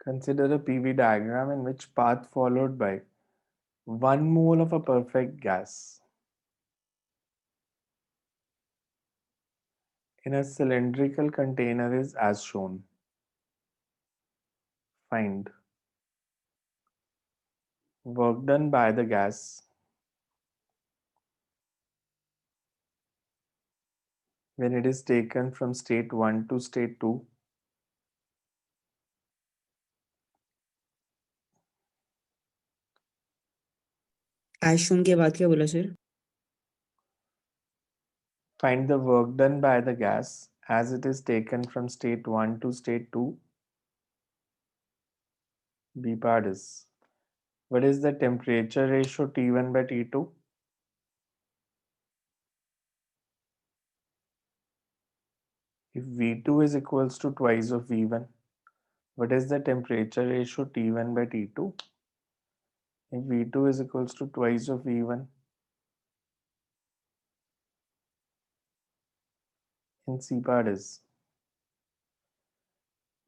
Consider a PV diagram in which path followed by 1 mole of a perfect gas in a cylindrical container is as shown. Find work done by the gas when it is taken from state 1 to state 2. As shown के बाद क्या बोला sir? Find the work done by the gas as it is taken from state 1 to state 2. B part is, what is the temperature ratio T1 by T2? If V2 is equals to twice of V1, what is the temperature ratio T1 by T2? If V2 is equals to twice of V1, in C part is,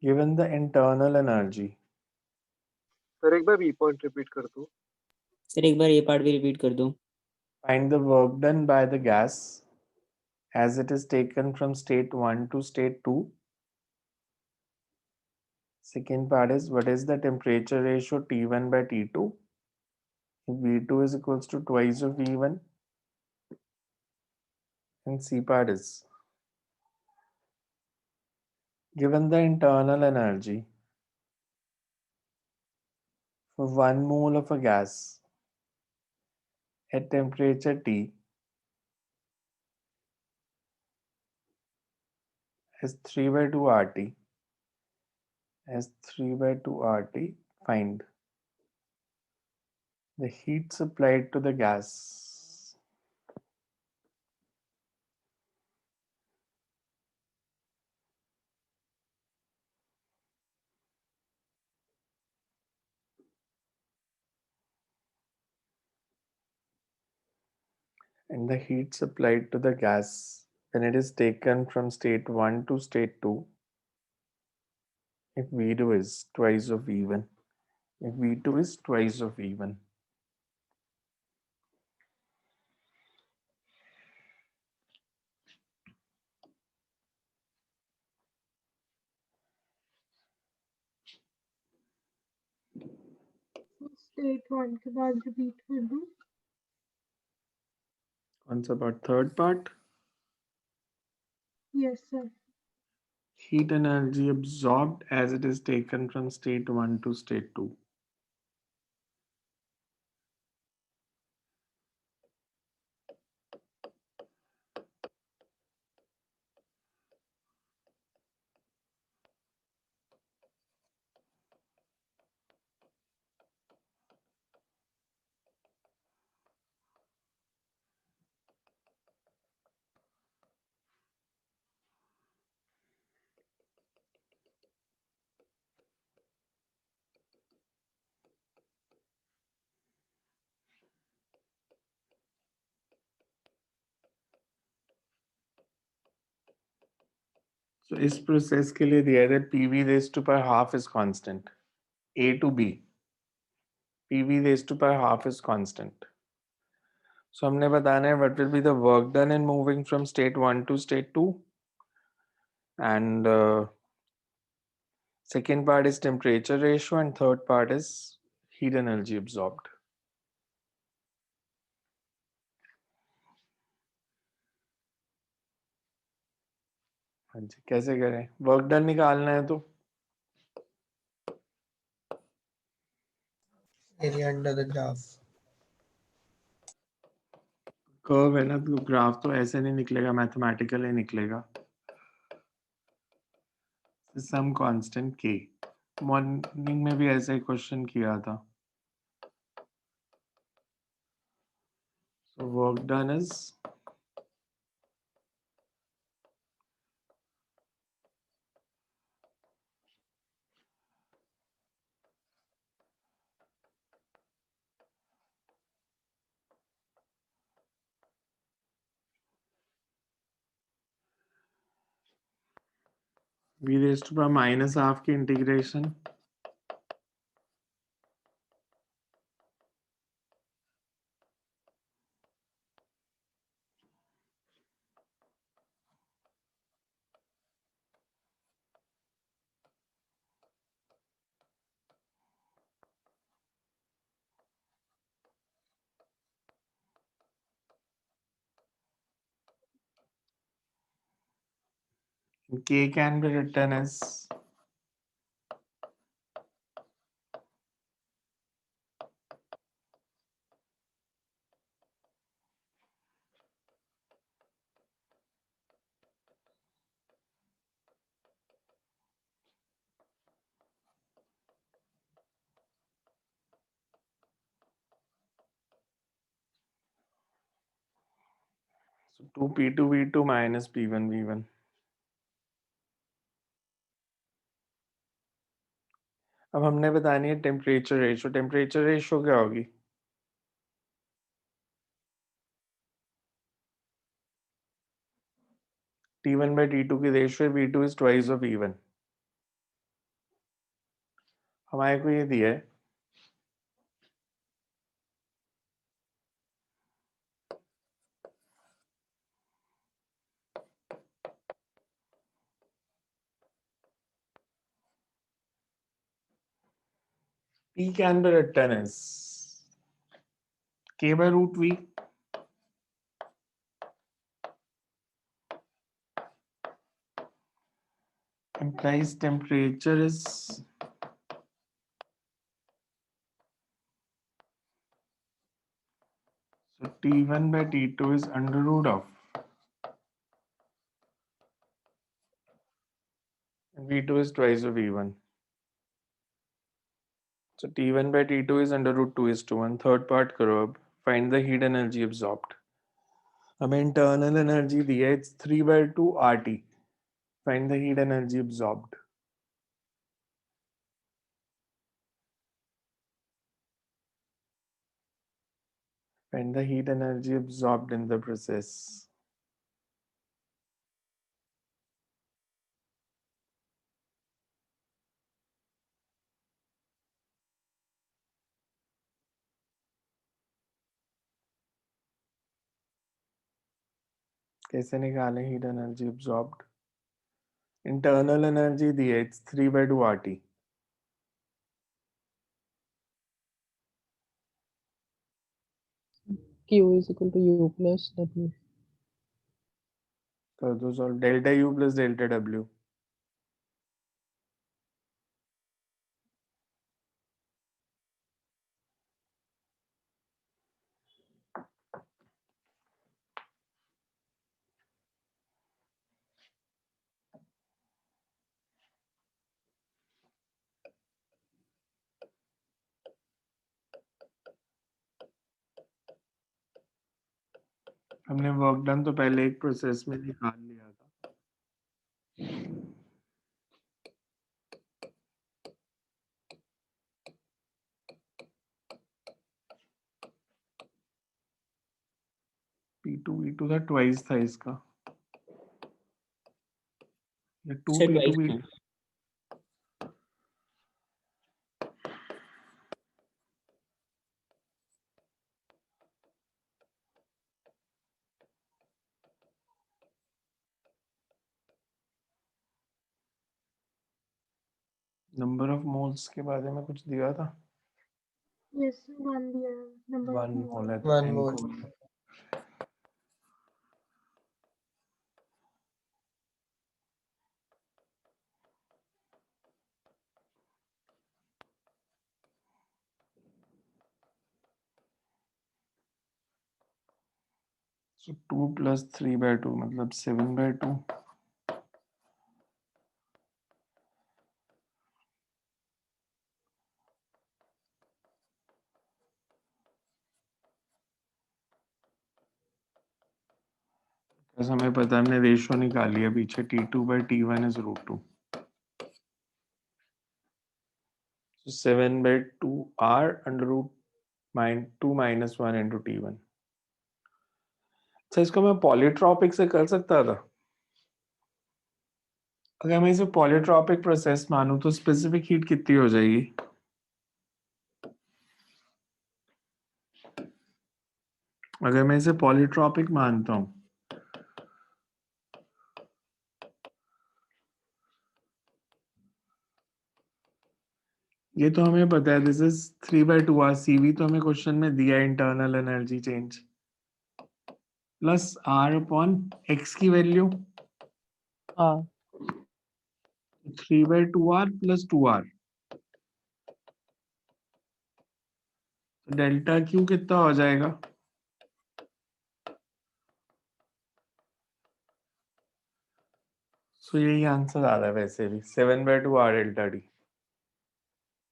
given the internal energy, sir एक बार B point repeat कर दो. Sir एक बार ये part भी repeat कर दो. find the work done by the gas as it is taken from state 1 to state 2. Second part is, what is the temperature ratio T1 by T2? If V2 is equals to twice of V1. And C part is, given the internal energy for 1 mole of a gas at temperature T as 3 by 2 RT, find the heat supplied to the gas and the heat supplied to the gas when it is taken from state 1 to state 2 if V2 is twice of V1. If V2 is twice of V1. State 1 के बाद repeat कर दूं. कौन सा part? Third part. Yes sir. Heat energy absorbed as it is taken from state 1 to state 2. So इस process के लिए दिया है PV raised to power half is constant. A to B. PV raised to power half is constant. So हमने बताना है what will be the work done in moving from state 1 to state 2. And second part is temperature ratio and third part is heat energy absorbed. हाँ जी, कैसे करें? Work done निकालना है तो area under the graph. Curve है ना, तो graph तो ऐसे नहीं निकलेगा, मैथमेटिकली निकलेगा. Some constant k. मॉर्निंग में भी ऐसा ही क्वेश्चन किया था. So work done is v raised to power minus half की integration K can be written as so 2P2V2 minus P1V1. अब हमने बतानी है टेम्परेचर रेशियो। टेम्परेचर रेशियो क्या होगी? T1 by T2 की ratio V2 is twice of E1। हमारे को ये दिया है P can be written as K by root V implies temperature is so T1 by T2 is under root of and V2 is twice of V1. So T1 by T2 is under root 2 is to 1. Third part करो अब. Find the heat energy absorbed. हमें internal energy दिया है, it's 3 by 2 RT. Find the heat energy absorbed. Find the heat energy absorbed in the process. कैसे निकालें heat energy absorbed? Internal energy दी है, it's 3 by 2 RT. Q is equal to U plus W. कर दो solve. Delta U plus delta W. हमने work done तो पहले एक process में निकाल लिया था. P2 V2 था, ट्वाइस था इसका. ये 2 सर P2 twice V2 था। नंबर ऑफ मोल्स के बारे में कुछ दिया था. Yes, one दिया है, number of 1 moles. मोल है तो One N mole. को so 2 plus 3 by 2 मतलब 7 by 2. बस हमें पता है, हमने रेशियो निकाली है पीछे. T2 by T1 is root 2. So 7 by 2 R under root 2 minus 1 into T1. अच्छा, इसको मैं पॉलीट्रॉपिक से कर सकता था. अगर मैं इसे पॉलीट्रॉपिक प्रोसेस मानूं तो स्पेसिफिक हीट कितनी हो जाएगी? अगर मैं इसे पॉलीट्रॉपिक मानता हूं ये तो हमें पता है, this is 3 by 2 R. CV तो हमें क्वेश्चन में दिया है, internal energy change plus R upon X की वैल्यू. हाँ. 3/2r plus 2r, delta Q कितना हो जाएगा? सो यही आंसर आ रहा है वैसे भी 7/2r डेल्टा डी।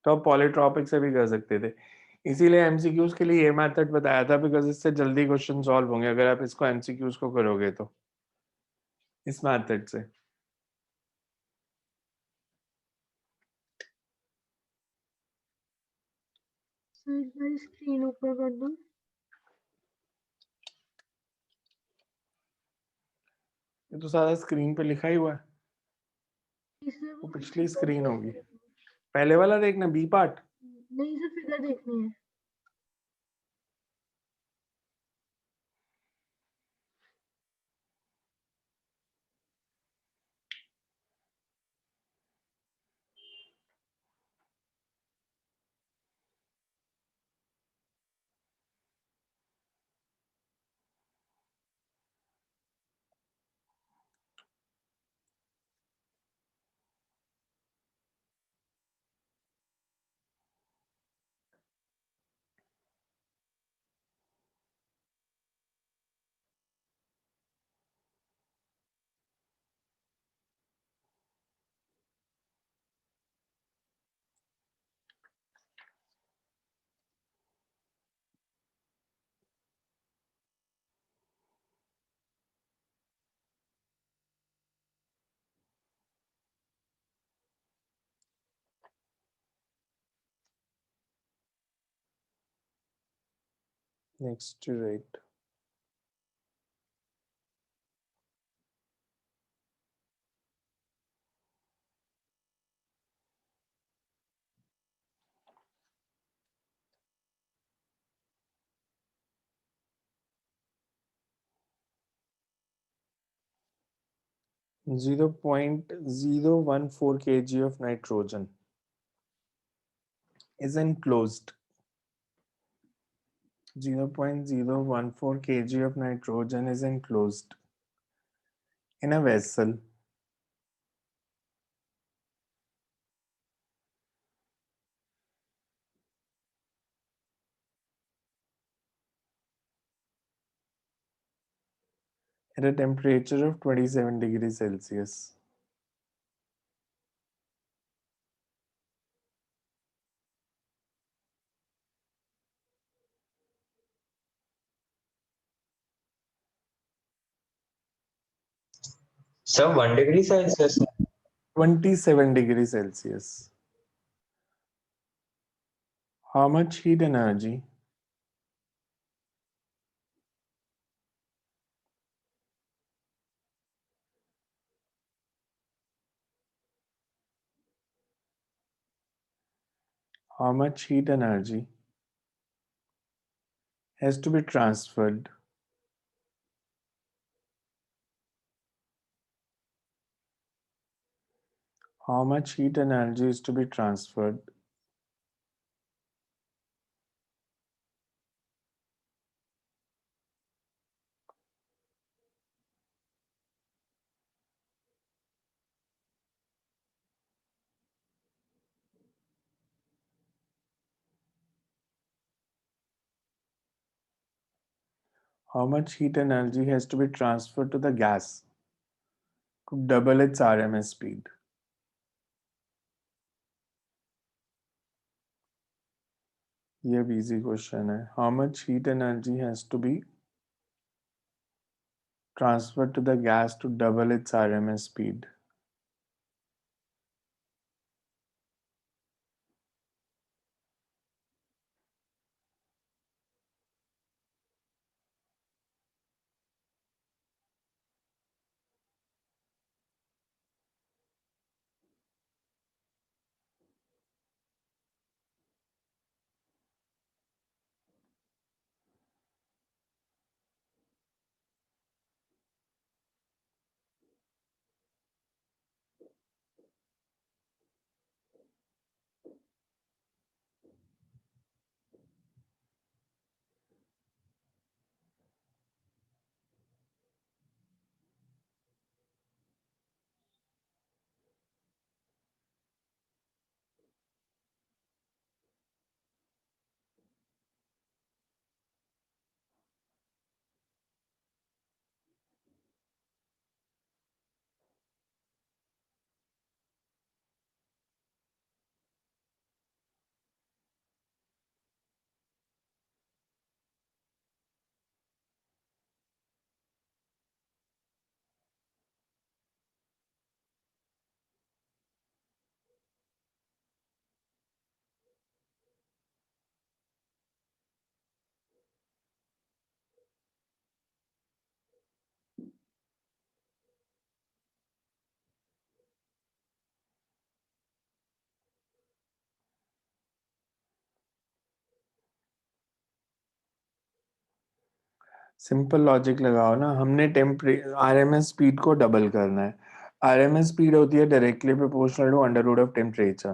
तो आप पॉलीट्रॉपिक से भी कर सकते थे, इसीलिए एमसीक्यूज के लिए ये मेथड बताया था, बिकॉज इससे जल्दी क्वेश्चन सॉल्व होंगे अगर आप इसको एमसीक्यूज को करोगे तो इस मेथड से। सर एक बार स्क्रीन ऊपर कर दो। ये तो सारा स्क्रीन पे लिखा ही हुआ है, इसमें वो वो पिछली figure स्क्रीन देखनी होगी। है। पहले वाला देखना, बी पार्ट। नहीं सर फिगर देखनी है। Next two right. Zero point 014 kg of nitrogen is enclosed. 0.014 kg of nitrogen is enclosed in a vessel at a temperature of 27 degrees Celsius. Sir, 1 degree Celsius. 27 degrees Celsius. How much heat energy has to be transferred how much heat energy is to be transferred how much heat energy has to be transferred to the gas to double its RMS speed? ये भी easy question है. How much heat energy has to be transferred to the gas to double its RMS speed? Simple logic लगाओ ना, हमने RMS speed को double करना है। RMS speed होती है directly proportional to under root of temperature.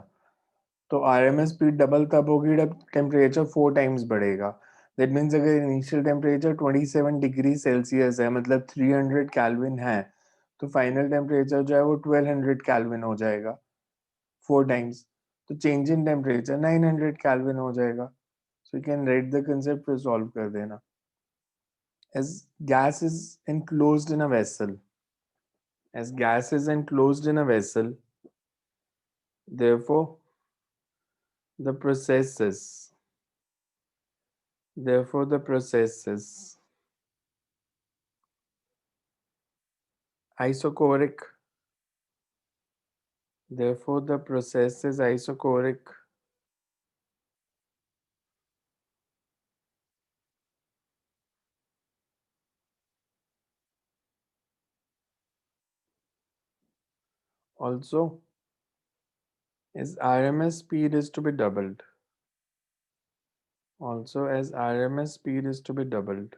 तो आरएमएस स्पीड डबल तब होगी जब टेम्परेचर 4 टाइम्स बढ़ेगा। दैट मीन्स अगर इनिशियल टेम्परेचर 27 डिग्री सेल्सियस है, मतलब 300 केल्विन है, तो फाइनल टेम्परेचर जो है वो 1200 केल्विन हो जाएगा 4 टाइम्स। तो चेंज इन टेम्परेचर 900 केल्विन हो जाएगा। So you can write the concept, फिर सॉल्व कर देना। As gas is enclosed in a vessel, as gas is enclosed in a vessel, therefore the processes, therefore the processes isochoric, therefore the process is isochoric. Also, as RMS speed is to be doubled, also as RMS speed is to be doubled,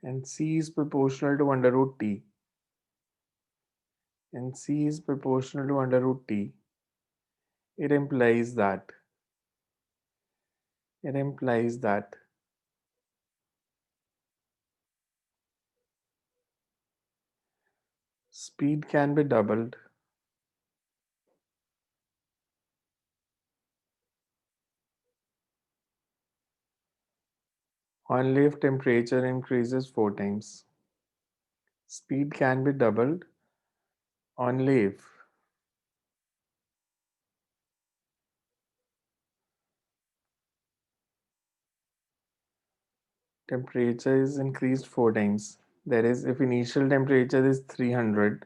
and C is proportional to under root T, and C is proportional to under root T, it implies that speed can be doubled only if temperature increases 4 times. Speed can be doubled only if temperature is increased 4 times. That is, if initial temperature is 300,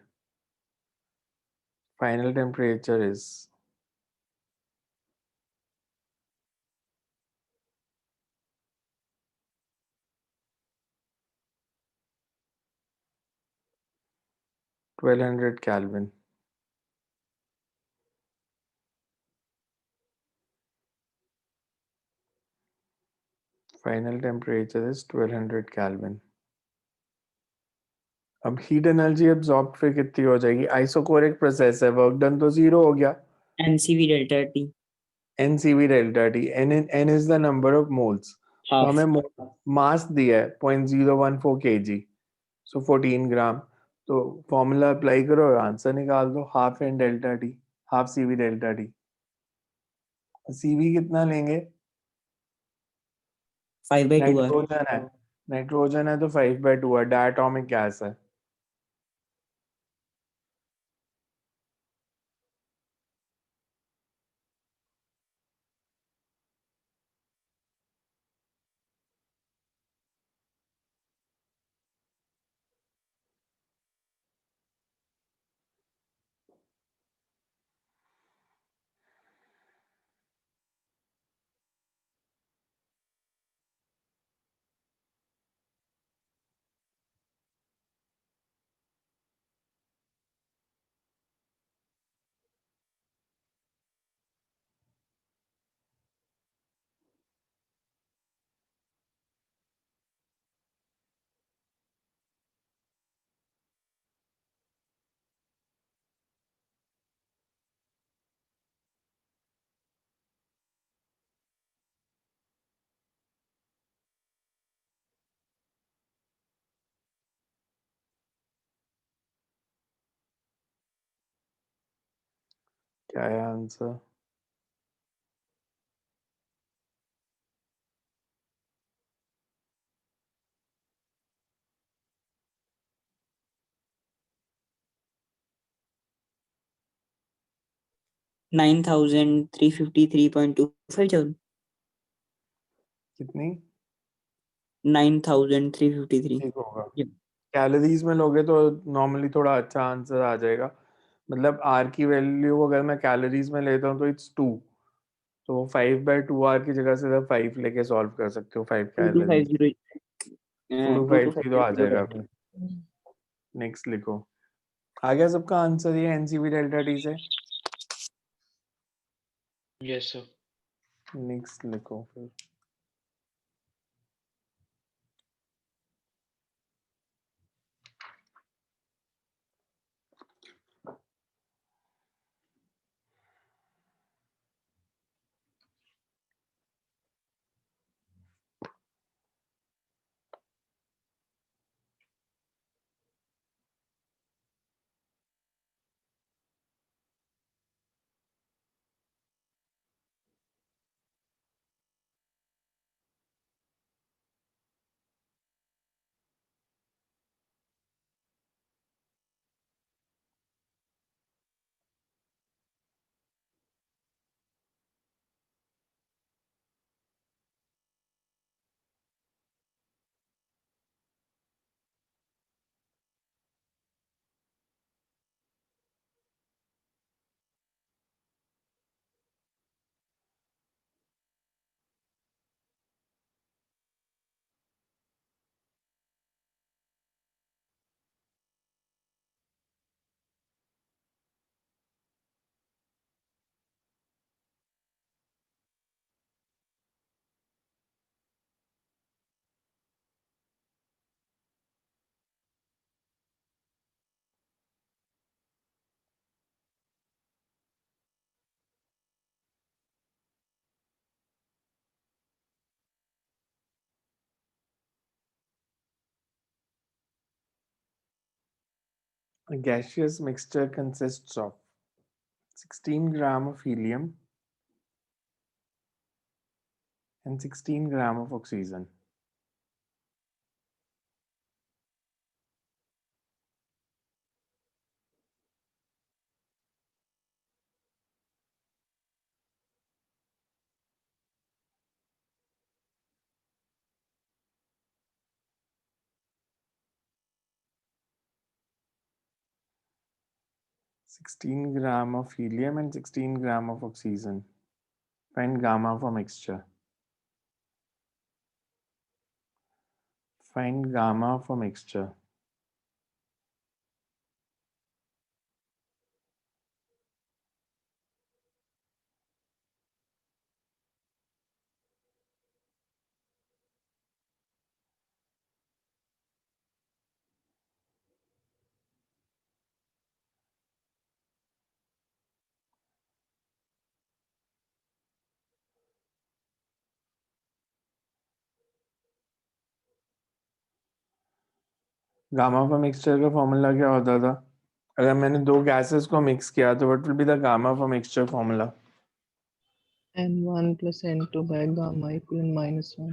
final temperature is 1200 Kelvin. Final temperature is 1200 Kelvin. अब heat energy absorb फिर कितनी हो जाएगी? Isochoric process है, work done तो 0 हो गया। NCV delta T NCV delta T, n is the number of moles. तो half. हमें मास दिया है 0.014 kg, सो 14 ग्राम। तो फॉर्मूला अप्लाई करो, आंसर निकाल दो, half an delta T, half CV delta T. CV कितना लेंगे? 5/2 R. नाइट्रोजन है, नाइट्रोजन है तो 5/2 है, डायटोमिक गैस है। क्या है आंसर? $9,353.25 कितनी? 9,353. ठीक होगा। Yep. कैलोरीज में लोगे तो नॉर्मली थोड़ा अच्छा आंसर आ जाएगा। मतलब आर की वैल्यू अगर मैं कैलोरीज में लेता हूँ तो इट्स 2, तो 5/2 आर की जगह से 5 लेके सॉल्व कर सकते हो, 5 कैलोरीज। 2250 225 की तो आ जाएगा। 2250. फिर नेक्स्ट लिखो। आ गया सबका आंसर ये एनसीवी डेल्टा टी से? Yes, sir. नेक्स्ट लिखो फिर। A gaseous mixture consists of 16 gram of helium and 16 gram of oxygen. Sixteen gram of helium and 16 gram of oxygen. Find gamma for mixture. Find gamma for mixture. Gamma for mixture का formula क्या होता था? अगर मैंने दो gases को mix किया तो what will be the gamma for mixture formula? N1 plus N2 by gamma equal -1.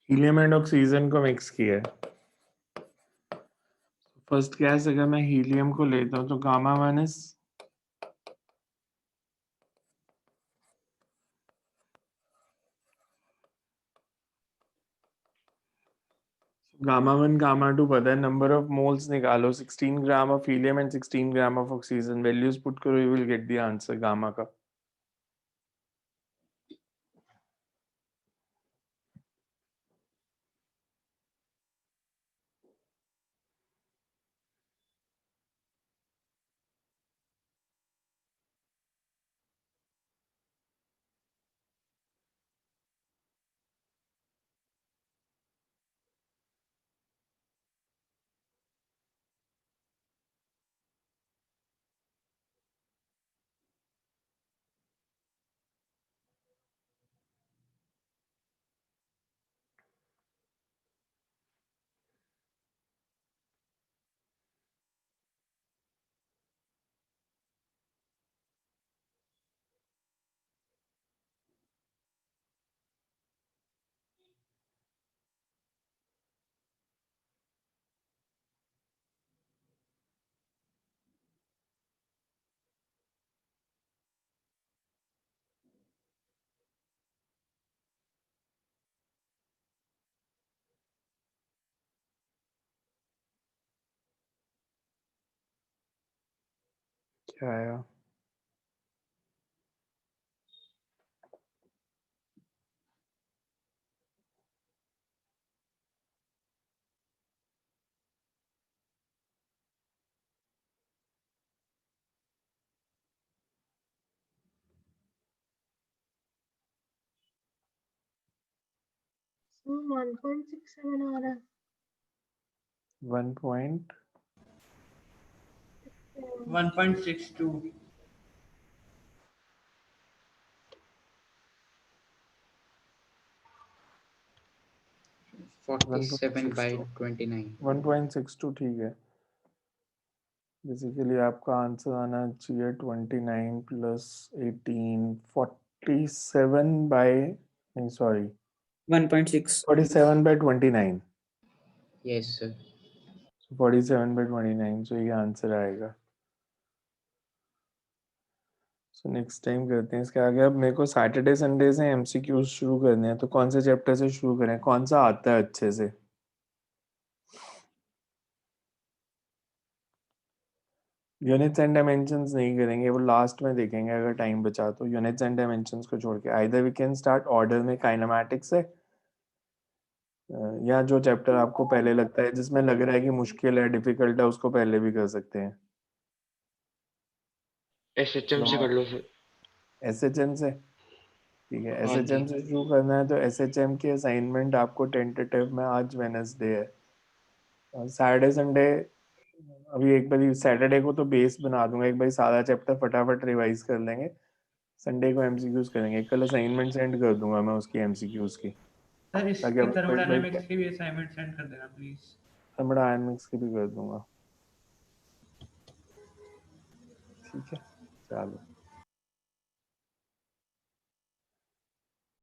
Helium and oxygen को मिक्स किया है। फर्स्ट गैस अगर मैं हीलियम को लेता हूँ तो gamma one is gamma one gamma two पता है, नंबर ऑफ मोल्स निकालो, 16 gram of helium and 16 gram of oxygen, values put करो, you will get the answer gamma का। क्या आया? So 1.67 आ रहा है। 1 पॉइंट 1.62. 47 by 29. 1.62 ठीक है। बेसिकली आपका आंसर आना चाहिए 29 प्लस 18, 47 बाय, नहीं sorry, 1.6. 47 by 29, Yes, sir. 47 by 29, so ये आंसर आएगा। सो नेक्स्ट टाइम करते हैं इसके आगे। अब मेरे को सैटरडे संडे से एमसीक्यूज शुरू करने हैं, तो कौन से चैप्टर से शुरू करें, कौन सा आता है अच्छे से? यूनिट्स एंड डायमेंशंस नहीं करेंगे, वो लास्ट में देखेंगे अगर टाइम बचा तो। यूनिट्स एंड डायमेंशंस को छोड़ के either we can start order में काइनेमैटिक्स से, या जो चैप्टर आपको पहले लगता है, जिसमें लग रहा है कि मुश्किल है, डिफिकल्ट है, उसको पहले भी कर सकते हैं। एसएचएम से कर लो फिर। एसएचएम से ठीक है, हाँ एसएचएम जी। से शुरू करना है तो एसएचएम की असाइनमेंट आपको टेंटेटिव में आज वेडनेसडे है, सैटरडे संडे अभी एक बार सैटरडे को तो बेस बना दूंगा, एक बार सारा चैप्टर फटाफट रिवाइज कर लेंगे, संडे को एमसीक्यूज करेंगे, कल असाइनमेंट सेंड कर दूंगा मैं उसकी एमसीक्यूज की, सर ताकि इसके अब थर्मोडायनेमिक्स की भी असाइनमेंट सेंड कर देना प्लीज। थर्मोडायनेमिक्स की भी कर दूंगा। ठीक है, चलो।